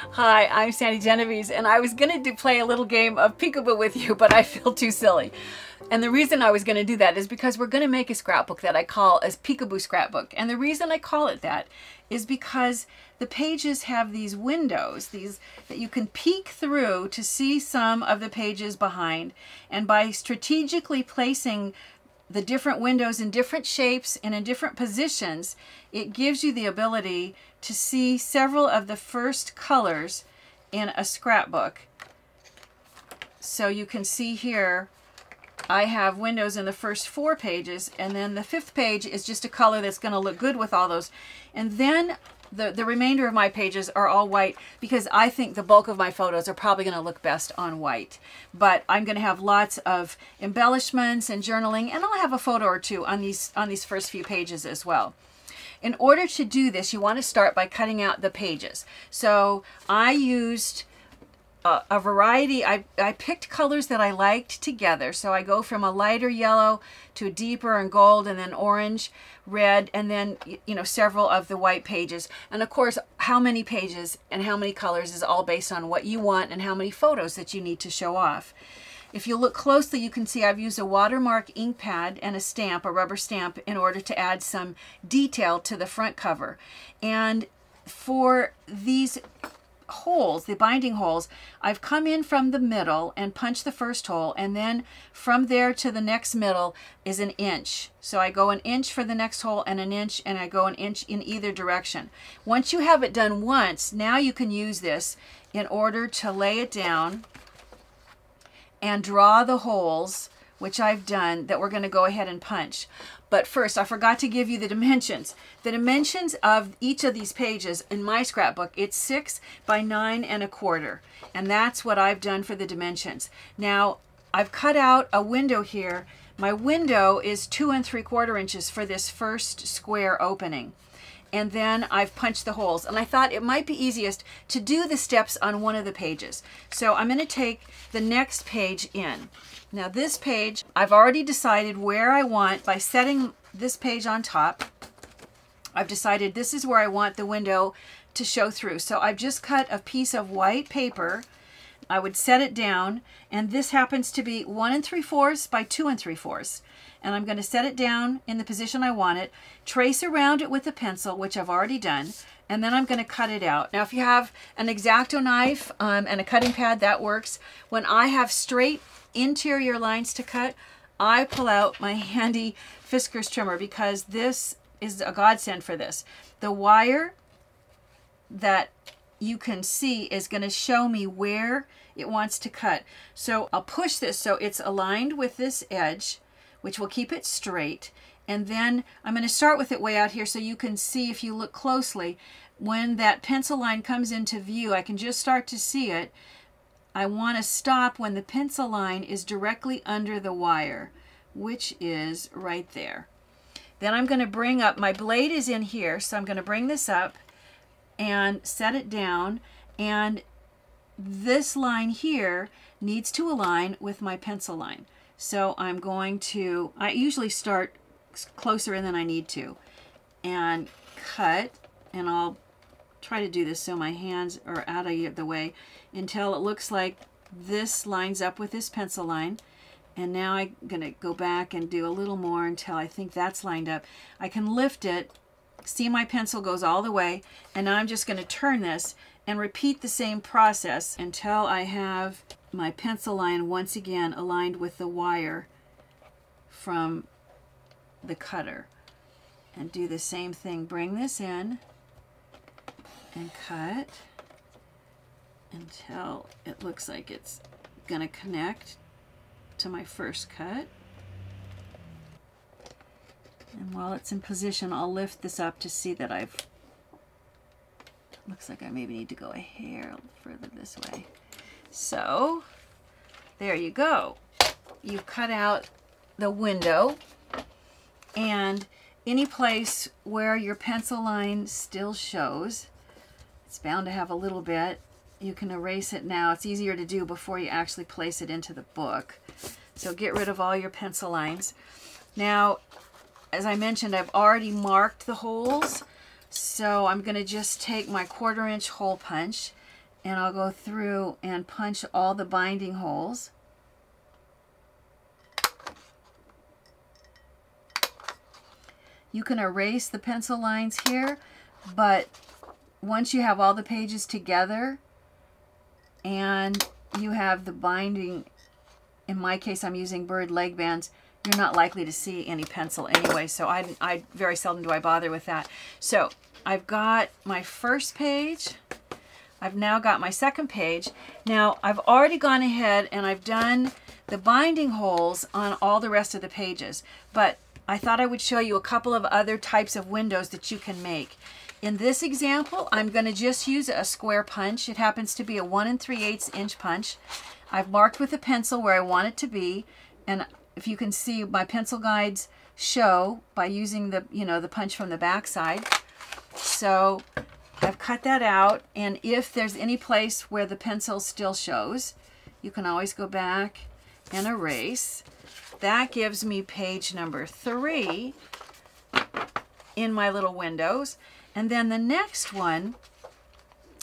Hi, I'm Sandi Genovese, and I was going to play a little game of peekaboo with you, but I feel too silly. And the reason I was going to do that is because we're going to make a scrapbook that I call a peekaboo scrapbook. And the reason I call it that is because the pages have these windows, that you can peek through to see some of the pages behind. And by strategically placing the different windows in different shapes and in different positions, it gives you the ability to see several of the first colors in a scrapbook. So you can see here, I have windows in the first 4 pages, and then the 5th page is just a color that's going to look good with all those. And then the remainder of my pages are all white because I think the bulk of my photos are probably going to look best on white. But I'm going to have lots of embellishments and journaling, and I'll have a photo or two on these first few pages as well. In order to do this, you want to start by cutting out the pages. So I used a variety. I picked colors that I liked together. So I go from a lighter yellow to a deeper and gold, and then orange, red, and then several of the white pages. And of course, how many pages and how many colors is all based on what you want and how many photos that you need to show off. If you look closely, you can see I've used a watermark ink pad and a stamp, a rubber stamp, in order to add some detail to the front cover. And for these holes, the binding holes, I've come in from the middle and punched the first hole, and then from there to the next middle is 1 inch. So I go 1 inch for the next hole and 1 inch, and I go 1 inch in either direction. Once you have it done once, now you can use this in order to lay it down and draw the holes, which I've done, that we're going to go ahead and punch. But first, I forgot to give you the dimensions. The dimensions of each of these pages in my scrapbook, it's 6 by 9 1/4. And that's what I've done for the dimensions. Now, I've cut out a window here. My window is 2 3/4 inches for this first square opening. And then I've punched the holes. And I thought it might be easiest to do the steps on one of the pages. So I'm going to take the next page in. Now this page, I've already decided where I want, by setting this page on top, I've decided this is where I want the window to show through. So I've just cut a piece of white paper. I would set it down, and this happens to be 1 3/4 by 2 3/4. And I'm going to set it down in the position I want it, trace around it with a pencil, which I've already done, and then I'm going to cut it out. Now if you have an X-Acto knife and a cutting pad, that works. When I have straight interior lines to cut, I pull out my handy Fiskars trimmer because this is a godsend for this. The wire that you can see is going to show me where it wants to cut. So I'll push this so it's aligned with this edge, which will keep it straight. And then I'm going to start with it way out here so you can see, if you look closely, when that pencil line comes into view, I can just start to see it. I want to stop when the pencil line is directly under the wire, which is right there. Then I'm going to bring up, my blade is in here, so I'm going to bring this up and set it down, and this line here needs to align with my pencil line. So I'm going to, I usually start closer in than I need to, and cut, and I'll try to do this so my hands are out of the way until it looks like this lines up with this pencil line. And now I'm going to go back and do a little more until I think that's lined up. I can lift it, see my pencil goes all the way, and now I'm just going to turn this and repeat the same process until I have my pencil line once again aligned with the wire from the cutter. And do the same thing, bring this in and cut until it looks like it's going to connect to my first cut. And while it's in position, I'll lift this up to see that I've, looks like I maybe need to go a hair further this way. So there you go. You've cut out the window, and any place where your pencil line still shows, it's bound to have a little bit, you can erase it now. It's easier to do before you actually place it into the book. So get rid of all your pencil lines. Now, as I mentioned, I've already marked the holes, so I'm going to just take my 1/4 inch hole punch and I'll go through and punch all the binding holes. You can erase the pencil lines here, but once you have all the pages together and you have the binding, in my case I'm using bird leg bands, you're not likely to see any pencil anyway, so I very seldom do I bother with that. So I've got my first page. I've now got my second page. Now I've already gone ahead and I've done the binding holes on all the rest of the pages, but I thought I would show you a couple of other types of windows that you can make. In this example, I'm going to just use a square punch. It happens to be a 1 3/8 inch punch. I've marked with a pencil where I want it to be, and if you can see, my pencil guides show by using the, the punch from the back side. So I've cut that out, and if there's any place where the pencil still shows, you can always go back and erase. That gives me page number 3 in my little windows. And then the next one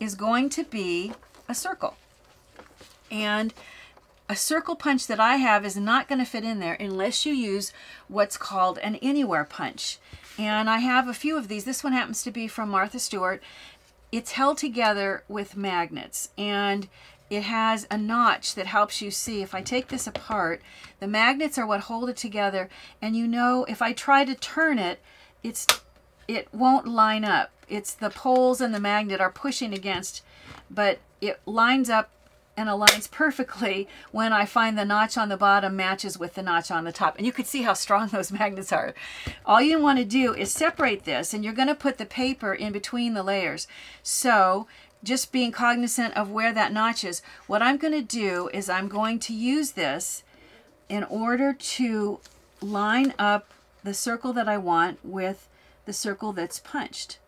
is going to be a circle. And a circle punch that I have is not going to fit in there unless you use what's called an anywhere punch. And I have a few of these. This one happens to be from Martha Stewart. It's held together with magnets, and it has a notch that helps you see. If I take this apart, the magnets are what hold it together, and if I try to turn it, it won't line up. It's the poles and the magnet are pushing against, but it lines up and aligns perfectly when I find the notch on the bottom matches with the notch on the top. And you can see how strong those magnets are. All you want to do is separate this, and you're going to put the paper in between the layers. So just being cognizant of where that notch is, what I'm going to do is I'm going to use this in order to line up the circle that I want with the circle that's punched.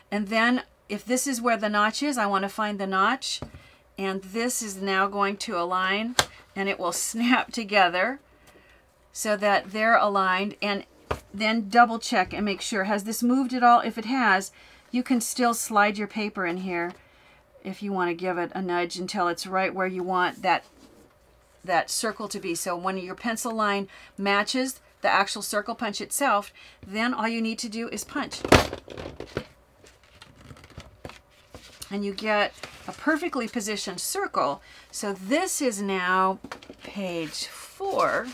And then if this is where the notch is, I want to find the notch, and this is now going to align, and it will snap together so that they're aligned. And then double check and make sure, has this moved at all? If it has, you can still slide your paper in here if you want to give it a nudge until it's right where you want that circle to be. So when your pencil line matches the actual circle punch itself, then all you need to do is punch. And you get a perfectly positioned circle. So this is now page 4.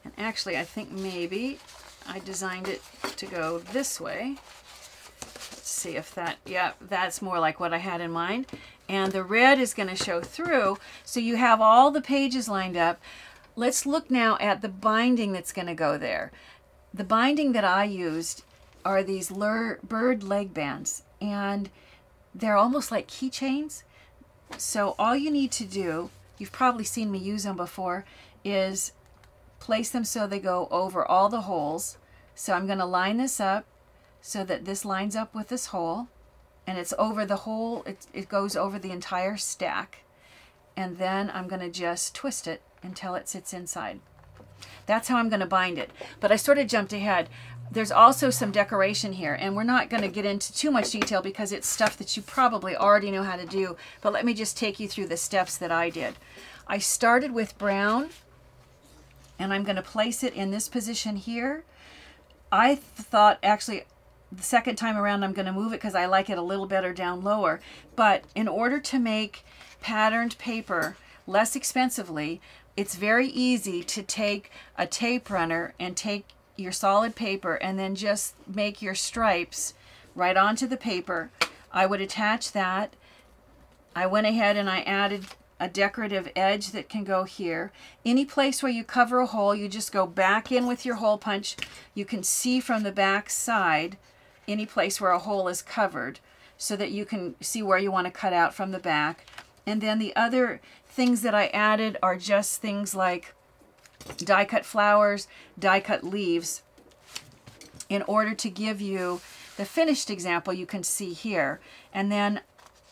And actually, I think maybe I designed it to go this way. Let's see if that, yeah, that's more like what I had in mind. And the red is going to show through. So you have all the pages lined up. Let's look now at the binding that's going to go there. The binding that I used are these bird leg bands, and they're almost like keychains. So all you need to do, you've probably seen me use them before, is place them so they go over all the holes. So I'm going to line this up so that this lines up with this hole, and it's over the whole, it goes over the entire stack. And then I'm going to just twist it until it sits inside. That's how I'm going to bind it. But I sort of jumped ahead. There's also some decoration here, and we're not going to get into too much detail because it's stuff that you probably already know how to do, but let me just take you through the steps that I did. I started with brown, and I'm going to place it in this position here. I thought actually the second time around I'm going to move it because I like it a little better down lower, but in order to make patterned paper less expensively, it's very easy to take a tape runner and take your solid paper and then just make your stripes right onto the paper. I would attach that. I went ahead and I added a decorative edge that can go here. Any place where you cover a hole, you just go back in with your hole punch. You can see from the back side any place where a hole is covered so that you can see where you want to cut out from the back. And then the other things that I added are just things like die cut flowers, die cut leaves, in order to give you the finished example you can see here. And then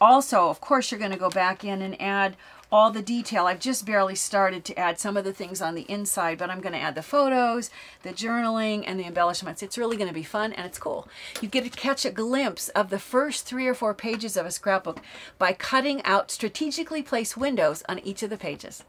also, of course, you're going to go back in and add all the detail. I've just barely started to add some of the things on the inside, but I'm going to add the photos, the journaling, and the embellishments. It's really going to be fun, and it's cool. You get to catch a glimpse of the first 3 or 4 pages of a scrapbook by cutting out strategically placed windows on each of the pages.